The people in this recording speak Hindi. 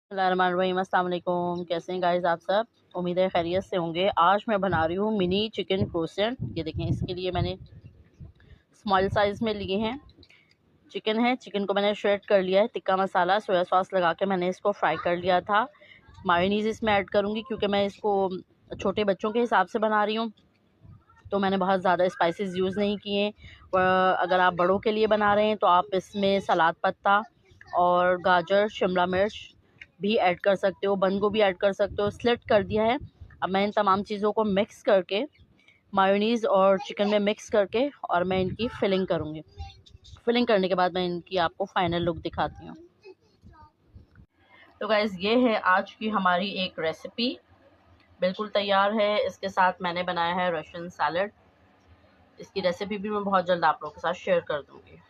बिस्मिल्लाहिर्रहमानिर्रहीम, अस्सलाम वालेकुम। कैसे हैं गाइस आप सब? उम्मीद है खैरियत से होंगे। आज मैं बना रही हूँ मिनी चिकन क्रोसेंट। ये देखें, इसके लिए मैंने स्मॉल साइज़ में लिए हैं। चिकन है, चिकन को मैंने श्रेड कर लिया है। टिक्का मसाला सोया सॉस लगा के मैंने इसको फ्राई कर लिया था। मायोनीज़ इसमें ऐड करूँगी क्योंकि मैं इसको छोटे बच्चों के हिसाब से बना रही हूँ, तो मैंने बहुत ज़्यादा स्पाइसेस यूज़ नहीं किए। अगर आप बड़ों के लिए बना रहे हैं तो आप इसमें सलाद पत्ता और गाजर, शिमला मिर्च भी ऐड कर सकते हो, बंद गोभी ऐड कर सकते हो। स्लिट कर दिया है। अब मैं इन तमाम चीज़ों को मिक्स करके मायोनीज़ और चिकन में मिक्स करके और मैं इनकी फिलिंग करूँगी। फिलिंग करने के बाद मैं इनकी आपको फाइनल लुक दिखाती हूँ। तो गाइज़, ये है आज की हमारी एक रेसिपी, बिल्कुल तैयार है। इसके साथ मैंने बनाया है रशियन सैलड। इसकी रेसिपी भी मैं बहुत जल्द आप लोगों के साथ शेयर कर दूँगी।